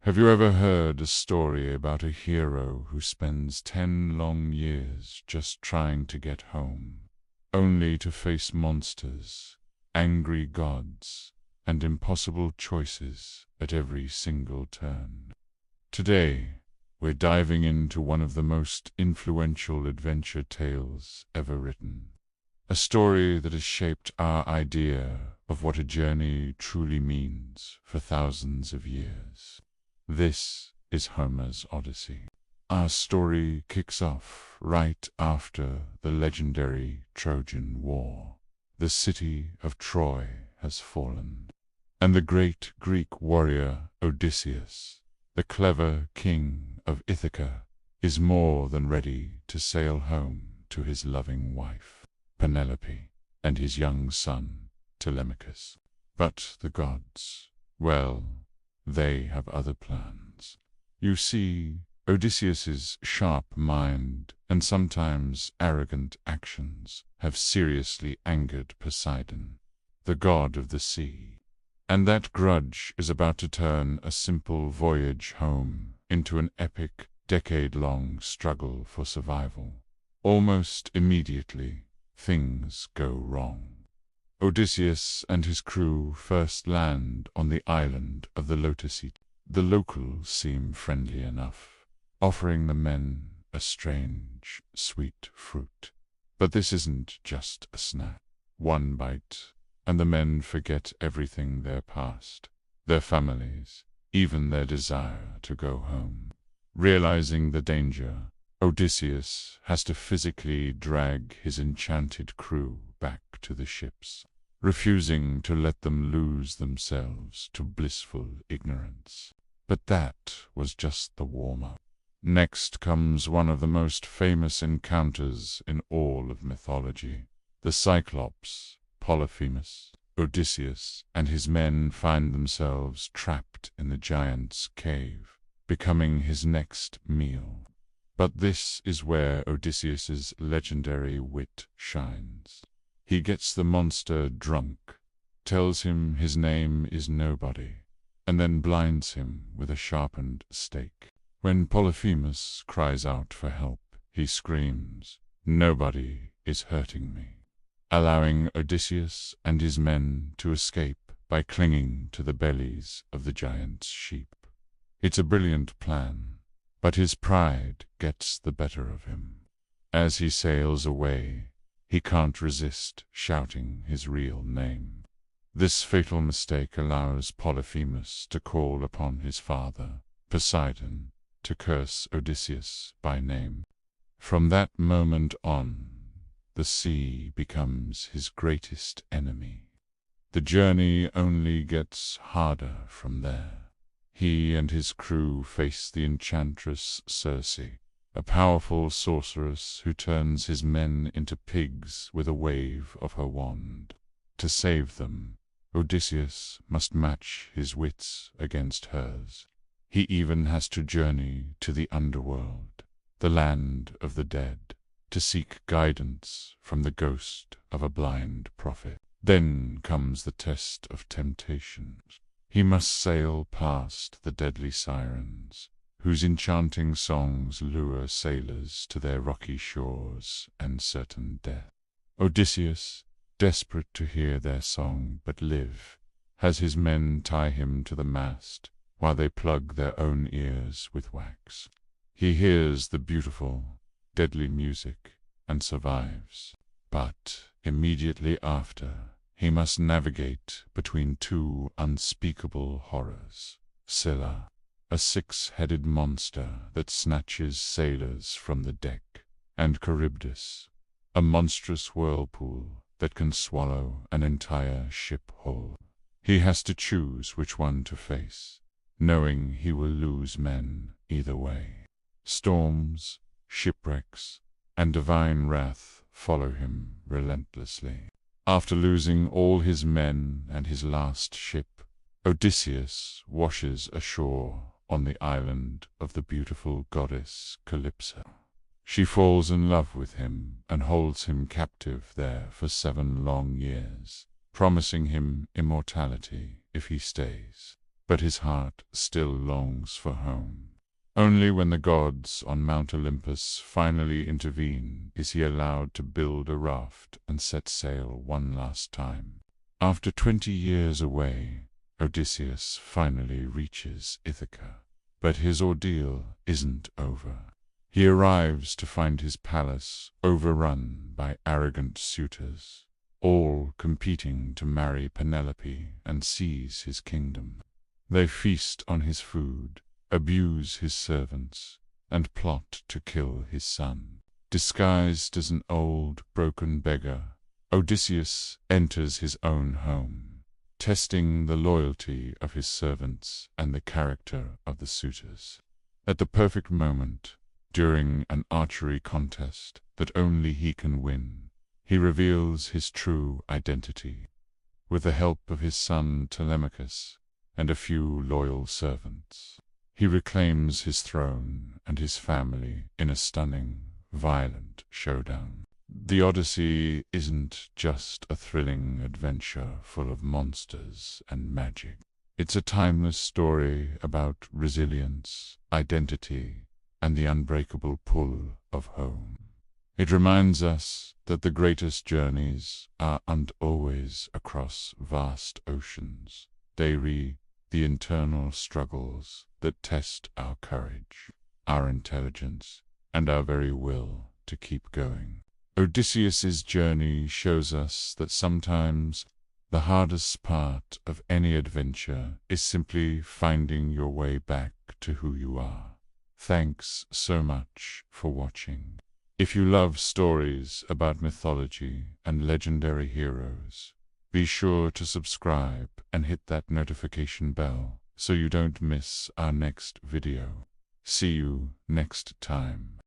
Have you ever heard a story about a hero who spends 10 long years just trying to get home, only to face monsters, angry gods, and impossible choices at every single turn? Today, we're diving into one of the most influential adventure tales ever written. A story that has shaped our idea of what a journey truly means for thousands of years. This is Homer's Odyssey. Our story kicks off right after the legendary Trojan War. The city of Troy has fallen, and the great Greek warrior Odysseus, the clever king of Ithaca, is more than ready to sail home to his loving wife, Penelope, and his young son, Telemachus. But the gods, well, they have other plans. You see, Odysseus's sharp mind and sometimes arrogant actions have seriously angered Poseidon, the god of the sea. And that grudge is about to turn a simple voyage home into an epic, decade-long struggle for survival. Almost immediately, things go wrong. Odysseus and his crew first land on the island of the Odyssey. The locals seem friendly enough, offering the men a strange, sweet fruit. But this isn't just a snack. One bite, and the men forget everything their past, their families, even their desire to go home. Realizing the danger, Odysseus has to physically drag his enchanted crew back to the ships, refusing to let them lose themselves to blissful ignorance. But that was just the warm-up. Next comes one of the most famous encounters in all of mythology. The Cyclops, Polyphemus. Odysseus and his men find themselves trapped in the giant's cave, becoming his next meal. But this is where Odysseus's legendary wit shines. He gets the monster drunk, tells him his name is nobody, and then blinds him with a sharpened stake. When Polyphemus cries out for help, he screams, "Nobody is hurting me," allowing Odysseus and his men to escape by clinging to the bellies of the giant's sheep. It's a brilliant plan, but his pride gets the better of him. As he sails away, he can't resist shouting his real name. This fatal mistake allows Polyphemus to call upon his father, Poseidon, to curse Odysseus by name. From that moment on, the sea becomes his greatest enemy. The journey only gets harder from there. He and his crew face the enchantress Circe, a powerful sorceress who turns his men into pigs with a wave of her wand. To save them, Odysseus must match his wits against hers. He even has to journey to the underworld, the land of the dead, to seek guidance from the ghost of a blind prophet. Then comes the test of temptations. He must sail past the deadly sirens, whose enchanting songs lure sailors to their rocky shores and certain death. Odysseus, desperate to hear their song but live, has his men tie him to the mast while they plug their own ears with wax. He hears the beautiful, deadly music and survives. But immediately after, he must navigate between two unspeakable horrors. Scylla, a six-headed monster that snatches sailors from the deck, and Charybdis, a monstrous whirlpool that can swallow an entire ship whole. He has to choose which one to face, knowing he will lose men either way. Storms, shipwrecks, and divine wrath follow him relentlessly. After losing all his men and his last ship, Odysseus washes ashore on the island of the beautiful goddess Calypso. She falls in love with him and holds him captive there for 7 long years, promising him immortality if he stays. but his heart still longs for home. Only when the gods on Mount Olympus finally intervene is he allowed to build a raft and set sail one last time. After 20 years away, Odysseus finally reaches Ithaca. But his ordeal isn't over. He arrives to find his palace overrun by arrogant suitors, all competing to marry Penelope and seize his kingdom. They feast on his food, abuse his servants, and plot to kill his son. Disguised as an old, broken beggar, Odysseus enters his own home, testing the loyalty of his servants and the character of the suitors. At the perfect moment, during an archery contest that only he can win, he reveals his true identity. With the help of his son Telemachus and a few loyal servants, he reclaims his throne and his family in a stunning, violent showdown. The Odyssey isn't just a thrilling adventure full of monsters and magic. It's a timeless story about resilience, identity, and the unbreakable pull of home. It reminds us that the greatest journeys aren't always across vast oceans. They the internal struggles that test our courage, our intelligence, and our very will to keep going. Odysseus's journey shows us that sometimes the hardest part of any adventure is simply finding your way back to who you are. Thanks so much for watching. If you love stories about mythology and legendary heroes, be sure to subscribe and hit that notification bell so you don't miss our next video. See you next time.